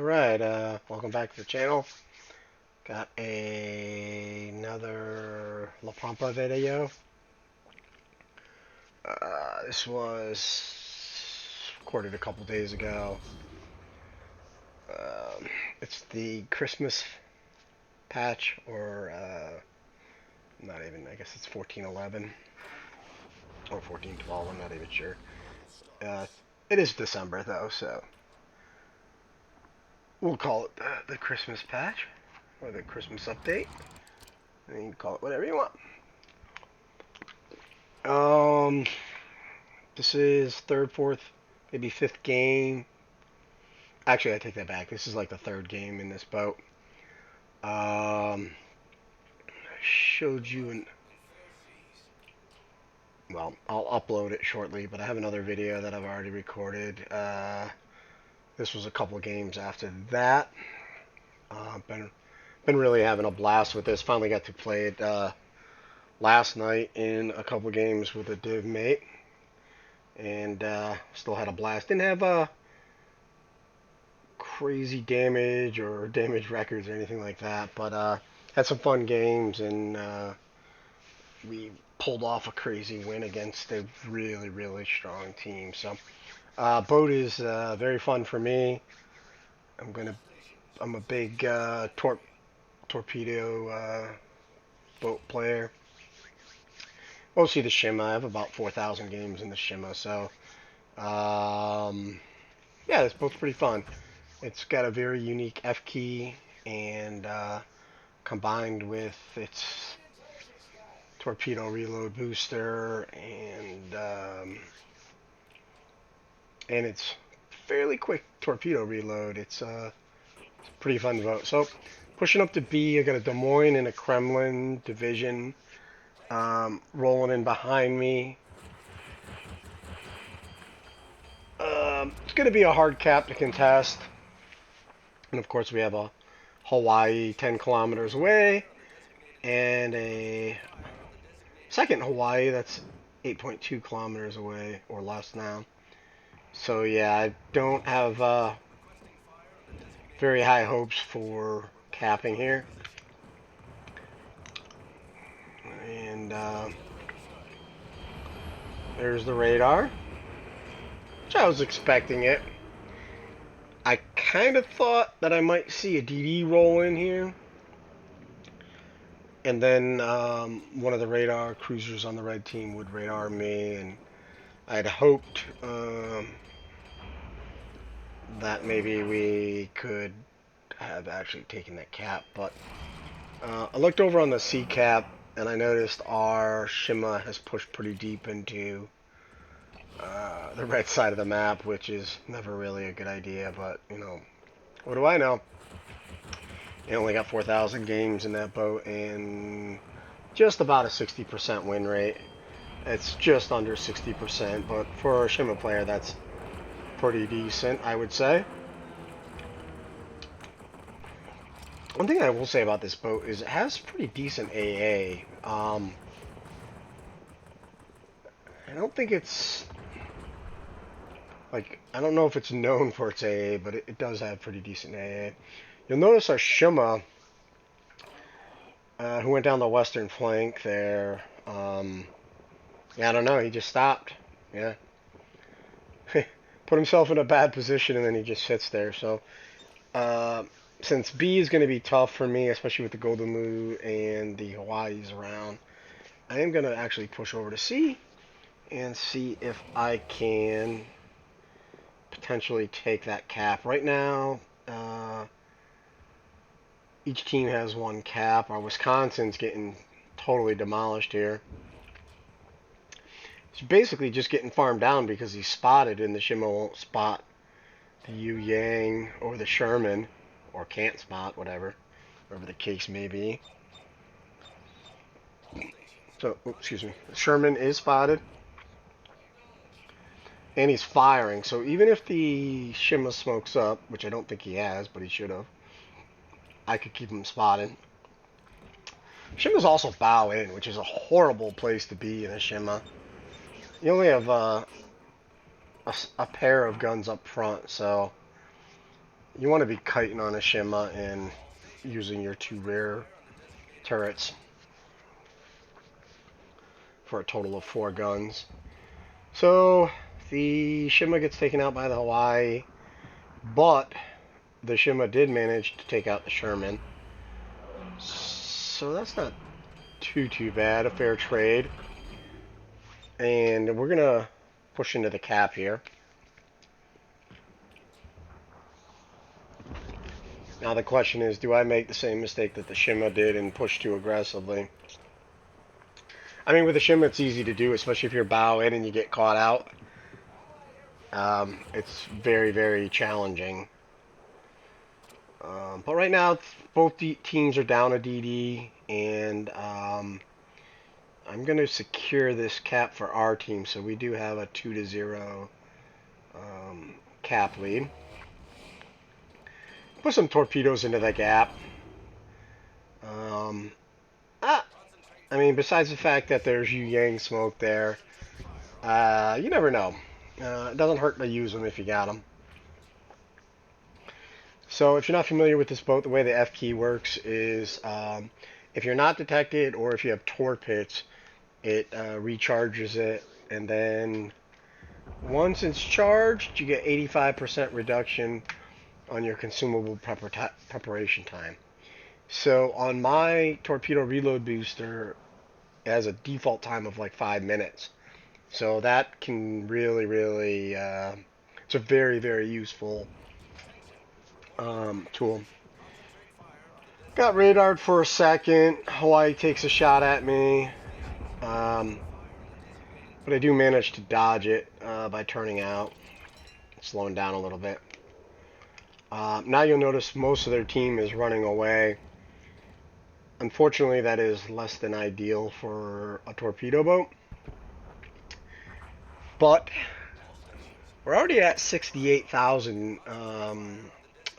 Alright, welcome back to the channel. Got another La Pampa video. This was recorded a couple days ago. It's the Christmas patch, or not even, I guess it's 1411 or 1412, I'm not even sure. It is December though, so we'll call it the Christmas patch, or the Christmas update. And you can call it whatever you want. This is third, fourth, maybe fifth game. Actually, I take that back. This is like the third game in this boat. I showed you well, I'll upload it shortly, but I have another video that I've already recorded. This was a couple of games after that. Been really having a blast with this. Finally got to play it last night in a couple of games with a div mate, and still had a blast. Didn't have crazy damage or damage records or anything like that, but had some fun games, and we pulled off a crazy win against a really strong team. So boat is very fun for me. I'm a big torpedo boat player. Mostly the Shima. I have about 4,000 games in the Shima, so yeah, this boat's pretty fun. It's got a very unique F key, and combined with its torpedo reload booster and its fairly quick torpedo reload, it's pretty fun to vote. So pushing up to B, I got a Des Moines and a Kremlin division rolling in behind me. It's going to be a hard cap to contest. And of course we have a Hawaii 10 kilometers away, and a second Hawaii that's 8.2 kilometers away or less now. So yeah, I don't have very high hopes for capping here. And there's the radar, which I was expecting it. I kind of thought that I might see a DD roll in here, and then one of the radar cruisers on the red team would radar me, and I'd hoped that maybe we could have actually taken that cap. But I looked over on the C cap, and I noticed our Shima has pushed pretty deep into the red side of the map, which is never really a good idea, but, you know, what do I know? I only got 4,000 games in that boat, and just about a 60% win rate. It's just under 60%, but for a Shima player, that's pretty decent, I would say. One thing I will say about this boat is it has pretty decent AA. I don't think it's I don't know if it's known for its AA, but it does have pretty decent AA. You'll notice our Shima, who went down the western flank there, yeah, I don't know, he just stopped. Yeah. Put himself in a bad position, and then he just sits there. So, since B is going to be tough for me, especially with the Golden Loo and the Hawaii's around, I am going to actually push over to C and see if I can potentially take that cap. Right now, each team has one cap. Our Wisconsin's getting totally demolished here. He's basically just getting farmed down because he's spotted, and the Shima won't spot the Yu Yang or the Sherman, or can't spot, whatever the case may be. So, excuse me, the Sherman is spotted, and he's firing. So even if the Shima smokes up, which I don't think he has, but he should have, I could keep him spotted. Shima's also bow in, which is a horrible place to be in a Shima. You only have a pair of guns up front, so You want to be kiting on a Shima and using your 2 rear turrets for a total of 4 guns. So the Shima gets taken out by the Hawaii, but the Shima did manage to take out the Sherman. So that's not too bad. A fair trade. And we're going to push into the cap here. Now the question is, do I make the same mistake that the Shima did and push too aggressively? I mean, with the Shima, it's easy to do, especially if you're bow in and you get caught out. It's very challenging. But right now, both teams are down a DD, and I'm going to secure this cap for our team, so we do have a 2-0 cap lead. Put some torpedoes into the gap. I mean, besides the fact that there's Yu Yang smoke there, you never know. It doesn't hurt to use them if you got them. So if you're not familiar with this boat, the way the F key works is if you're not detected or if you have torpedoes, it recharges it, and then once it's charged, you get 85% reduction on your consumable preparation time. So on my torpedo reload booster, it has a default time of like 5 minutes. So that can really, it's a very useful tool. Got radared for a second. Hawaii takes a shot at me. But I do manage to dodge it by turning out, slowing down a little bit. Now you'll notice most of their team is running away. Unfortunately, that is less than ideal for a torpedo boat. But we're already at 68,000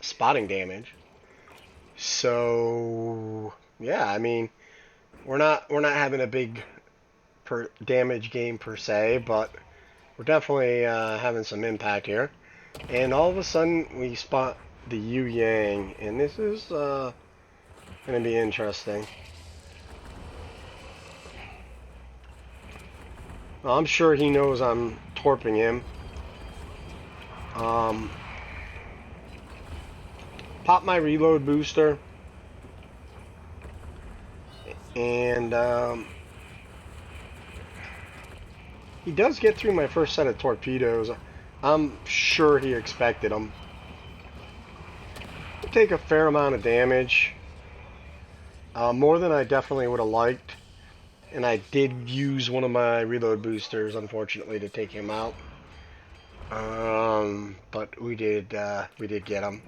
spotting damage. So yeah, I mean, we're not having a big damage game per se, but we're definitely having some impact here. And all of a sudden, we spot the Yu Yang, and this is going to be interesting. Well, I'm sure he knows I'm torping him. Pop my reload booster, and he does get through my first set of torpedoes. I'm sure he expected them. Take a fair amount of damage, more than I definitely would have liked, and I did use one of my reload boosters, unfortunately, to take him out. But we did get him.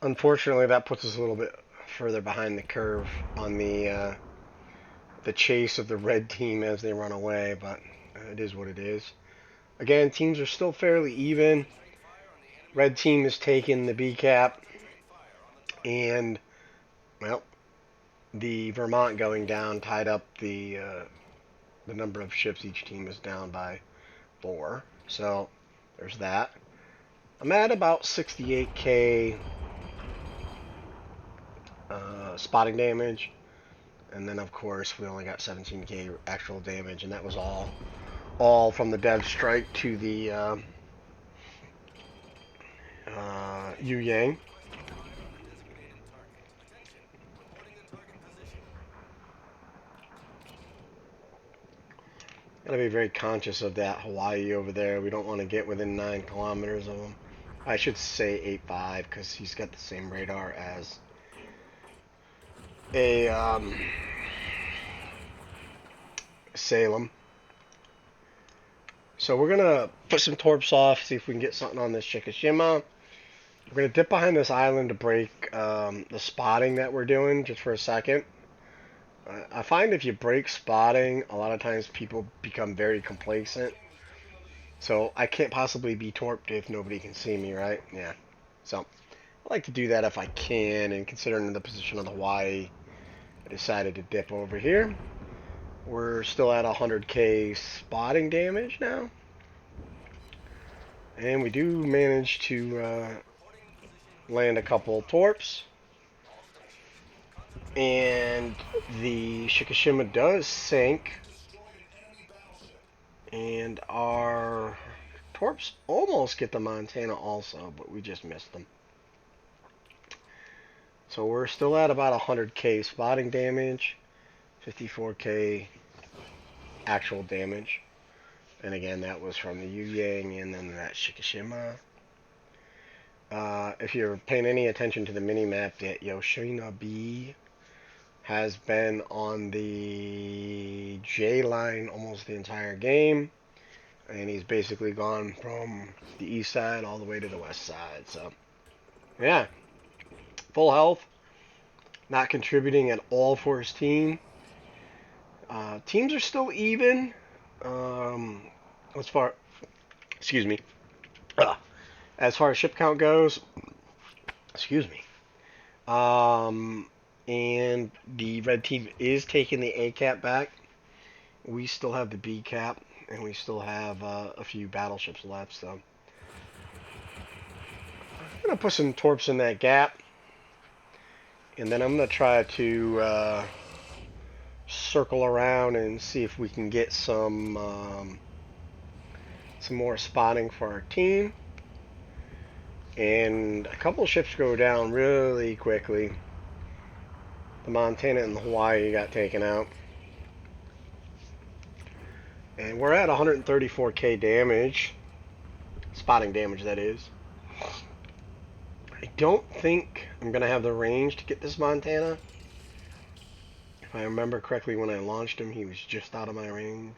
Unfortunately, that puts us a little bit further behind the curve on the chase of the red team as they run away, but it is what it is. Again, teams are still fairly even. Red team is taking the B cap, and well, the Vermont going down tied up the number of ships each team is down by 4. So there's that. I'm at about 68k spotting damage, and then of course we only got 17k actual damage, and that was all from the dev strike to the Yu Yang. Gotta be very conscious of that Hawaii over there. We don't want to get within 9 kilometers of him. I should say 8.5 because he's got the same radar as a Salem. So we're gonna put some torps off, see if we can get something on this Chickashima. We're gonna dip behind this island to break the spotting that we're doing just for a second. I find if you break spotting, a lot of times people become very complacent. So I can't possibly be torped if nobody can see me, right? Yeah. So I like to do that if I can, and considering the position of the Hawaii, I decided to dip over here. We're still at 100k spotting damage now. And we do manage to land a couple torps. And the Shikishima does sink. And our torps almost get the Montana also, but we just missed them. So we're still at about 100k spotting damage, 54k actual damage. And again, that was from the Yu Yang and then that Shikishima. If you're paying any attention to the mini-map, that Yoshina B has been on the J line almost the entire game. And he's basically gone from the east side all the way to the west side. So, yeah. Full health. Not contributing at all for his team. Teams are still even. As far, excuse me. As far as ship count goes, excuse me. And the red team is taking the A cap back. We still have the B cap, and we still have a few battleships left. So I'm gonna put some torps in that gap, and then I'm gonna try to circle around and see if we can get some more spotting for our team. And a couple of ships go down really quickly. The Montana and the Hawaii got taken out. And we're at 134k damage. Spotting damage, that is. I don't think I'm going to have the range to get this Montana. If I remember correctly, when I launched him, he was just out of my range.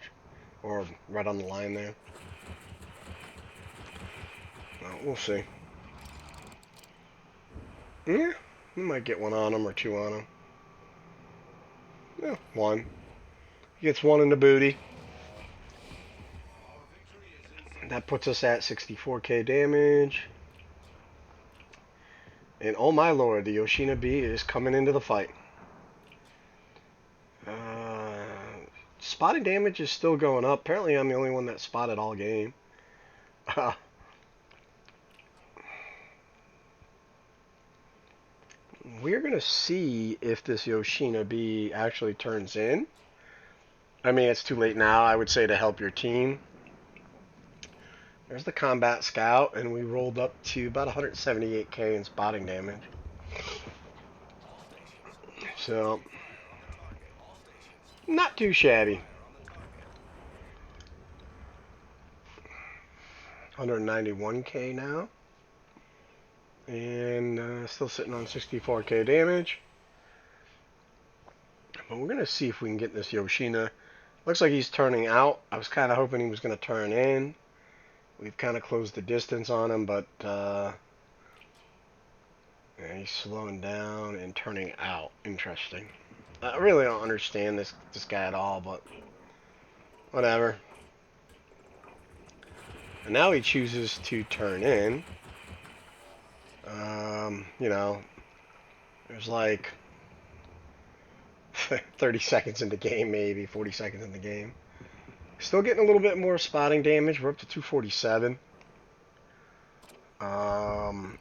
Or right on the line there. Well, we'll see. Yeah, we might get one on him or two on him. Yeah, one. He gets one in the booty. That puts us at 64k damage. And oh my lord, the Yoshina B is coming into the fight. Spotting damage is still going up. Apparently I'm the only one that spotted all game. We're going to see if this Yoshina B actually turns in. I mean, it's too late now, I would say, to help your team. There's the combat scout, and we rolled up to about 178k in spotting damage. So, not too shabby. 191k now. And still sitting on 64k damage. But we're going to see if we can get this Yoshina. Looks like he's turning out. I was kind of hoping he was going to turn in. We've kind of closed the distance on him, but yeah, he's slowing down and turning out. Interesting. I really don't understand this guy at all, but whatever. And now he chooses to turn in. You know, there's like 30 seconds in the game, maybe 40 seconds in the game. Still getting a little bit more spotting damage. We're up to 247. I'm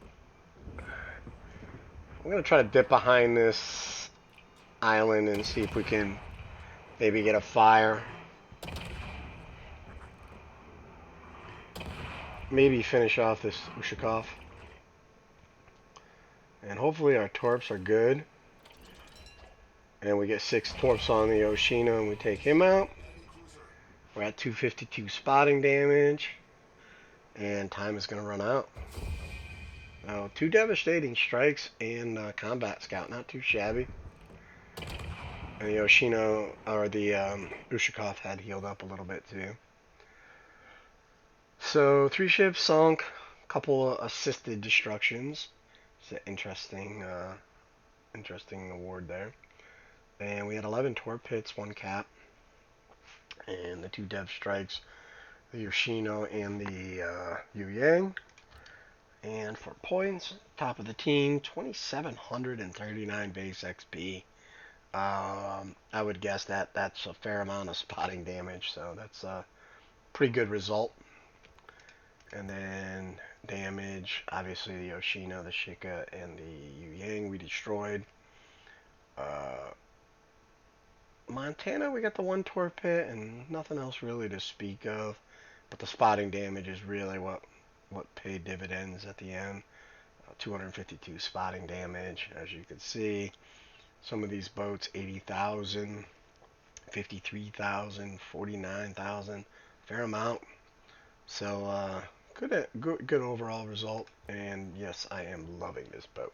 going to try to dip behind this island and see if we can maybe get a fire. Maybe finish off this Ushakov. And hopefully our torps are good. And we get 6 torps on the Yoshina and we take him out. We're at 252 spotting damage. And time is going to run out. Now, 2 devastating strikes and combat scout. Not too shabby. And the Yoshino, or the Ushakov had healed up a little bit too. So 3 ships sunk. Couple of assisted destructions. It's an interesting award there. And we had 11 torp hits, 1 cap. And the 2 dev strikes, the Yoshino and the Yu Yang. And for points, top of the team, 2,739 base XP. I would guess that's a fair amount of spotting damage, so that's a pretty good result. And then damage. Obviously the Oshina, the Shika, and the Yu Yang we destroyed. Uh, Montana, we got the one torpid and nothing else really to speak of. But the spotting damage is really what paid dividends at the end. 252 spotting damage, as you can see. Some of these boats, 80,000, 53,000, 49,000, fair amount. So good overall result. And yes, I am loving this boat.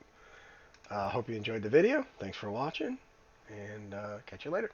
Hope you enjoyed the video. Thanks for watching, and catch you later.